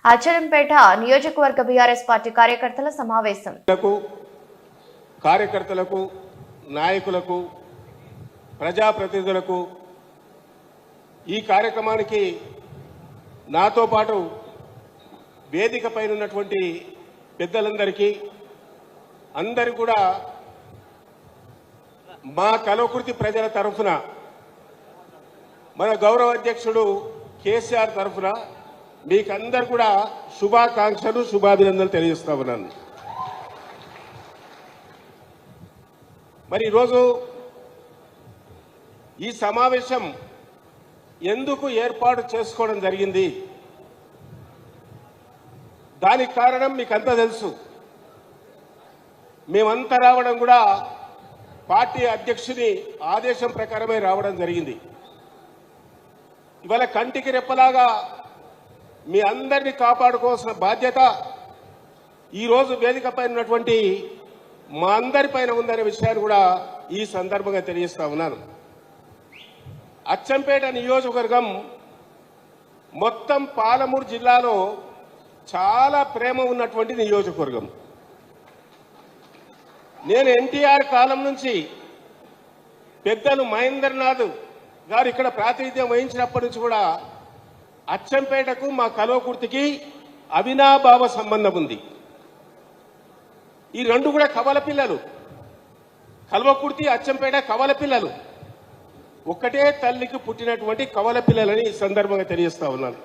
అచ్చంపేట నియోజకవర్గ BRS party కార్యకర్తల సమావేశం. కార్యకర్తలకు, నాయకులకు, ప్రజాప్రతినిధులకు ఈ కార్యక్రమానికి నాతో పాటు వేదికపైన ఉన్నటువంటి పెద్దలందరికీ అందరూ కూడా మా కల్వకుర్తి ప్రజల తరఫున మన గౌరవ అధ్యక్షుడు కేసీఆర్ తరఫున మీకందరూ కూడా శుభాకాంక్షలు, శుభాభినందనలు తెలియజేస్తా ఉన్నాను. మరి ఈరోజు ఈ సమావేశం ఎందుకు ఏర్పాటు చేసుకోవడం జరిగింది? దానికి కారణం మీకంతా తెలుసు. మేమంతా రావడం కూడా పార్టీ అధ్యక్షుని ఆదేశం ప్రకారమే రావడం జరిగింది. ఇవాళ కంటికి రెప్పలాగా మీ అందరినీ కాపాడుకోవాల్సిన బాధ్యత ఈరోజు వేదికపై ఉన్నటువంటి మా అందరిపైన ఉందనే విషయాన్ని కూడా ఈ సందర్భంగా తెలియజేస్తా ఉన్నాను. అచ్చంపేట నియోజకవర్గం మొత్తం పాలమూరు జిల్లాలో చాలా ప్రేమ ఉన్నటువంటి నియోజకవర్గం. నేను ఎన్టీఆర్ కాలం నుంచి పెద్దలు మహేంద్రనాథ్ గారు ఇక్కడ ప్రాతినిధ్యం వహించినప్పటి నుంచి కూడా అచ్చంపేటకు మా కల్వకుర్తికి అవినాభావ సంబంధం ఉంది. ఈ రెండు కూడా కవల పిల్లలు. కల్వకుర్తి, అచ్చంపేట కవల పిల్లలు. ఒక్కటే తల్లికి పుట్టినటువంటి కవల పిల్లలని ఈ సందర్భంగా తెలియజేస్తా ఉన్నాను.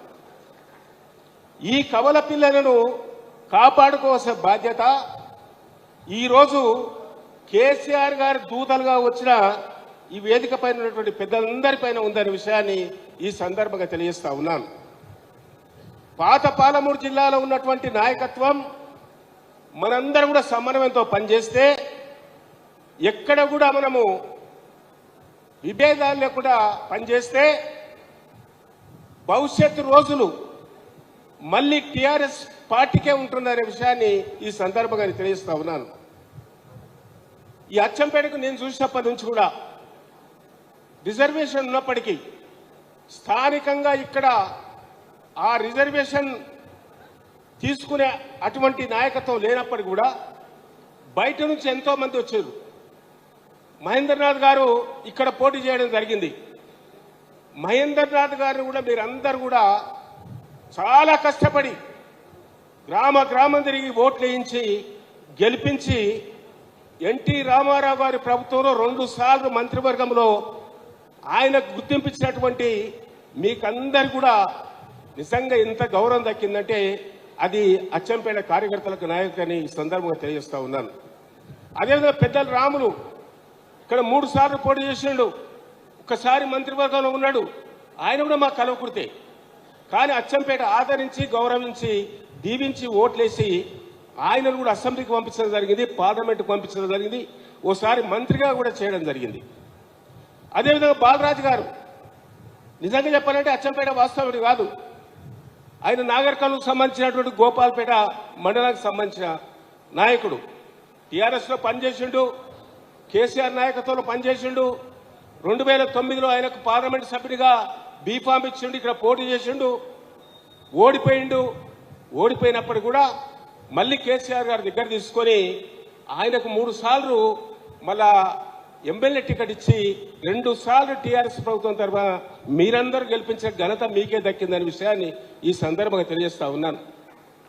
ఈ కవల పిల్లలను కాపాడుకోవాల్సిన బాధ్యత ఈరోజు కేసీఆర్ గారి దూతలుగా వచ్చిన ఈ వేదిక పైన ఉన్నటువంటి పెద్దలందరిపైన ఉందనే విషయాన్ని ఈ సందర్భంగా తెలియజేస్తా ఉన్నాను. పాత పాలమూరు జిల్లాలో ఉన్నటువంటి నాయకత్వం మనందరం కూడా సమన్వయంతో పనిచేస్తే ఎక్కడ కూడా మనము విభేదాలు లేకుండా పనిచేస్తే భవిష్యత్తు రోజులు మళ్ళీ టీఆర్ఎస్ పార్టీకే ఉంటుందనే విషయాన్ని ఈ సందర్భంగా తెలియజేస్తా ఉన్నాను. ఈ అచ్చంపేటకు నేను చూసినప్పటి నుంచి కూడా రిజర్వేషన్ ఉన్నప్పటికీ స్థానికంగా ఇక్కడ ఆ రిజర్వేషన్ తీసుకునే అటువంటి నాయకత్వం లేనప్పటికీ కూడా బయట నుంచి ఎంతో మంది వచ్చారు. మహేంద్రనాథ్ గారు ఇక్కడ పోటీ చేయడం జరిగింది. మహేంద్రనాథ్ గారిని కూడా మీరందరూ కూడా చాలా కష్టపడి గ్రామ గ్రామం తిరిగి ఓట్లు వేయించి గెలిపించి ఎన్టీ రామారావు గారి ప్రభుత్వంలో 2 సార్లు మంత్రివర్గంలో ఆయన గుర్తింపించినటువంటి మీకందరు కూడా నిజంగా ఎంత గౌరవం దక్కిందంటే అది అచ్చంపేట కార్యకర్తలకు, నాయకులని ఈ సందర్భంగా తెలియజేస్తా ఉన్నాను. అదేవిధంగా పెద్దల రాములు ఇక్కడ 3 సార్లు పోటీ చేసిండు. ఒకసారి మంత్రివర్గంలో ఉన్నాడు. ఆయన కూడా మా కల్వకుర్తే. కానీ అచ్చంపేట ఆదరించి, గౌరవించి, దీవించి ఓట్లేసి ఆయనను కూడా అసెంబ్లీకి పంపించడం జరిగింది, పార్లమెంట్కి పంపించడం జరిగింది, ఓసారి మంత్రిగా కూడా చేయడం జరిగింది. అదేవిధంగా బాలరాజు గారు నిజంగా చెప్పాలంటే అచ్చంపేట వాస్తవుడు కాదు. ఆయన నాగర్ కర్నూలుకు సంబంధించినటువంటి గోపాల్పేట మండలానికి సంబంధించిన నాయకుడు. టీఆర్ఎస్లో పనిచేసిండు, కేసీఆర్ నాయకత్వంలో పనిచేసిండు. 2009లో ఆయనకు పార్లమెంట్ సభ్యుడిగా బీఫామ్ ఇచ్చిండు, ఇక్కడ పోటీ చేసిండు, ఓడిపోయిండు. ఓడిపోయినప్పుడు కూడా మళ్ళీ కేసీఆర్ గారి దగ్గర తీసుకొని ఆయనకు 3 సార్లు మళ్ళా ఎమ్మెల్యే టికెట్ ఇచ్చి 2 సార్లు టీఆర్ఎస్ ప్రభుత్వం తరఫున మీరందరూ గెలిపించిన ఘనత మీకే దక్కిందనే విషయాన్ని ఈ సందర్భంగా తెలియజేస్తా ఉన్నాను.